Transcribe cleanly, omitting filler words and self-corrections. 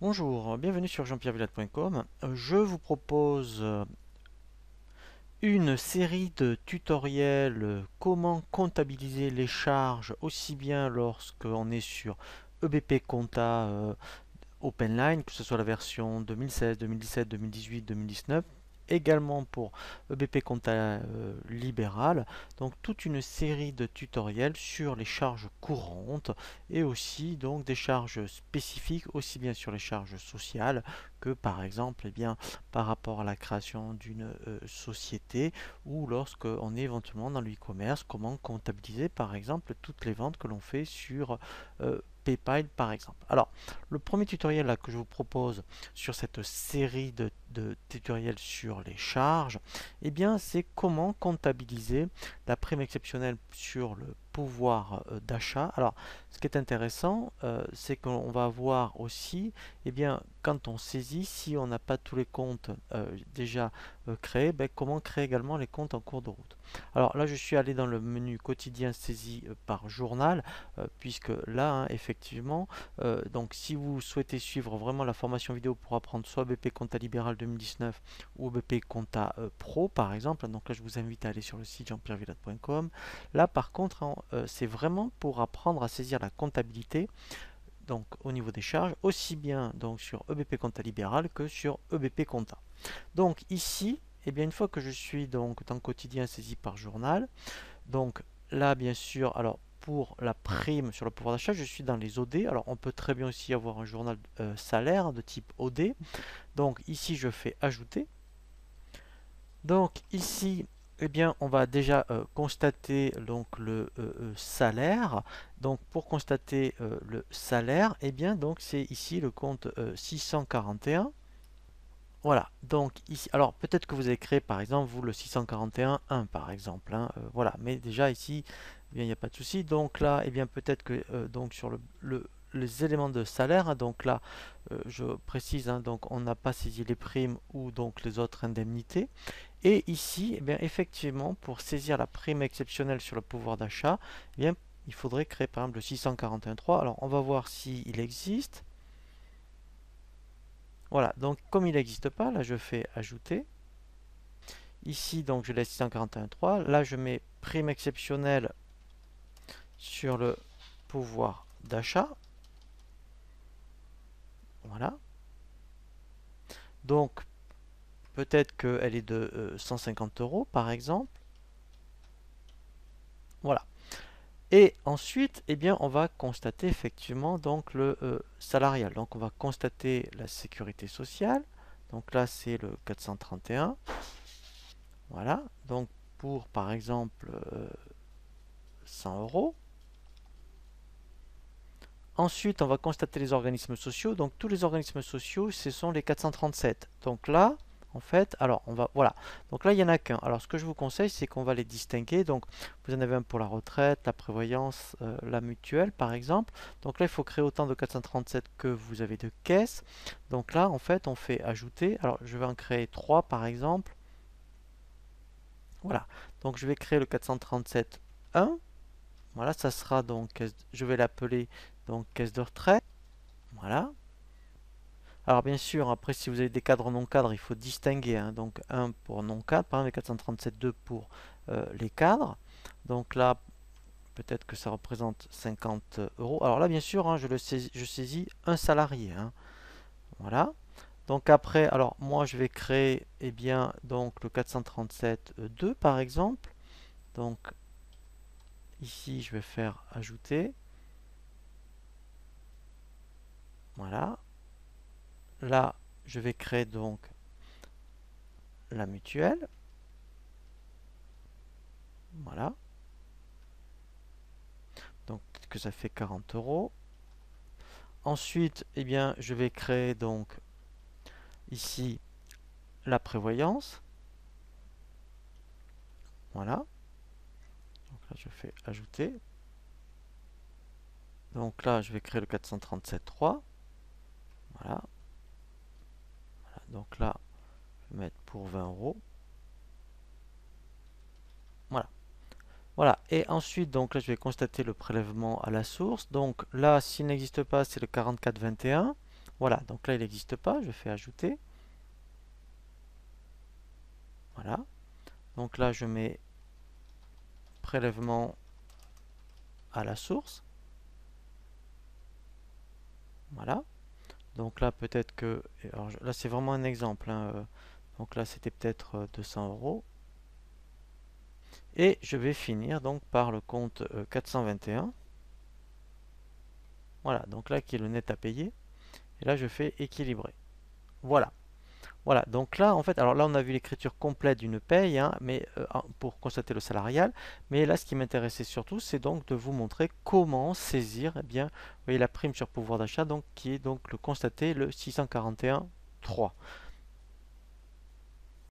Bonjour, bienvenue sur jean-pierre-villade.com. Je vous propose une série de tutoriels comment comptabiliser les charges aussi bien lorsqu'on est sur EBP Compta OpenLine, que ce soit la version 2016, 2017, 2018, 2019, également pour EBP Compta libéral. Donc toute une série de tutoriels sur les charges courantes et aussi donc des charges spécifiques aussi bien sur les charges sociales que par exemple par rapport à la création d'une société ou lorsqu'on est éventuellement dans le e-commerce, comment comptabiliser par exemple toutes les ventes que l'on fait sur PayPal par exemple. Alors, le premier tutoriel là, que je vous propose sur cette série de tutoriels sur les charges, eh bien, c'est comment comptabiliser la prime exceptionnelle sur le pouvoir d'achat. Alors, ce qui est intéressant, c'est qu'on va voir aussi, eh bien, quand on saisit, si on n'a pas tous les comptes déjà créés, ben, comment créer également les comptes en cours de route. Alors là, je suis allé dans le menu quotidien saisie par journal, puisque là, hein, effectivement, donc si vous souhaitez suivre vraiment la formation vidéo pour apprendre soit BP Compta Libéral 2019 ou BP Compta Pro par exemple, donc là je vous invite à aller sur le site jean-pierre-villade.com. Là par contre, hein, c'est vraiment pour apprendre à saisir la comptabilité donc au niveau des charges, aussi bien donc sur EBP Compta Libéral que sur EBP Compta. Donc ici, eh bien, une fois que je suis donc dans le quotidien saisi par journal, donc là, bien sûr, alors pour la prime sur le pouvoir d'achat, je suis dans les OD. Alors on peut très bien aussi avoir un journal salaire de type OD. Donc ici, je fais ajouter. Donc ici, eh bien, on va déjà constater donc le salaire. Donc pour constater le salaire, eh bien, donc c'est ici le compte 641. Voilà, donc ici, alors peut-être que vous avez créé par exemple vous le 641.1 par exemple, hein, voilà, mais déjà ici, eh bien, il n'y a pas de souci. Donc là, eh bien peut-être que donc sur les éléments de salaire, hein, donc là, je précise, hein, donc on n'a pas saisi les primes ou donc les autres indemnités. Et ici, eh bien effectivement, pour saisir la prime exceptionnelle sur le pouvoir d'achat, eh bien il faudrait créer par exemple le 641.3. Alors on va voir s'il existe. Voilà, donc comme il n'existe pas, là je fais ajouter. Ici, donc je laisse 641.3. Là, je mets prime exceptionnelle sur le pouvoir d'achat. Voilà. Donc, peut-être qu'elle est de 150 euros, par exemple. Voilà. Et ensuite, eh bien, on va constater effectivement donc le salarial. Donc, on va constater la sécurité sociale. Donc là, c'est le 431. Voilà. Donc, pour, par exemple, 100 euros. Ensuite, on va constater les organismes sociaux. Donc, tous les organismes sociaux, ce sont les 437. Donc là, en fait, alors, on va, voilà. Donc là, il n'y en a qu'un. Alors, ce que je vous conseille, c'est qu'on va les distinguer. Donc, vous en avez un pour la retraite, la prévoyance, la mutuelle, par exemple. Donc là, il faut créer autant de 437 que vous avez de caisses. Donc là, en fait, on fait ajouter. Alors, je vais en créer 3, par exemple. Voilà. Donc, je vais créer le 437.1. Voilà, ça sera donc, je vais l'appeler donc caisse de retraite. Voilà. Alors bien sûr, après si vous avez des cadres non cadres, il faut distinguer, hein. Donc un pour non cadre, par exemple les 437, 2 pour les cadres. Donc là, peut-être que ça représente 50 euros. Alors là, bien sûr, hein, je saisis un salarié, hein. Voilà. Donc après, alors moi je vais créer bien donc le 437 2 par exemple. Donc ici je vais faire ajouter. Voilà. Là, je vais créer donc la mutuelle. Voilà. Donc peut-être que ça fait 40 euros. Ensuite, eh bien, je vais créer donc ici la prévoyance. Voilà. Donc là, je fais ajouter. Donc là, je vais créer le 437.3. Voilà. Voilà. Donc là, je vais mettre pour 20 euros. Voilà. Voilà. Et ensuite, donc là, je vais constater le prélèvement à la source. Donc là, s'il n'existe pas, c'est le 44,21. Voilà, donc là il n'existe pas, je fais ajouter. Voilà, donc là je mets prélèvement à la source. Voilà, donc là peut-être que, alors là c'est vraiment un exemple, hein, donc là c'était peut-être 200 euros. Et je vais finir donc par le compte 421. Voilà, donc là qui est le net à payer. Et là je fais équilibrer. Voilà. Voilà, donc là, en fait, alors là, on a vu l'écriture complète d'une paye, hein, mais pour constater le salarial. Mais là, ce qui m'intéressait surtout, c'est donc de vous montrer comment saisir, eh bien, vous voyez la prime sur pouvoir d'achat, donc qui est donc le constater le 641.3.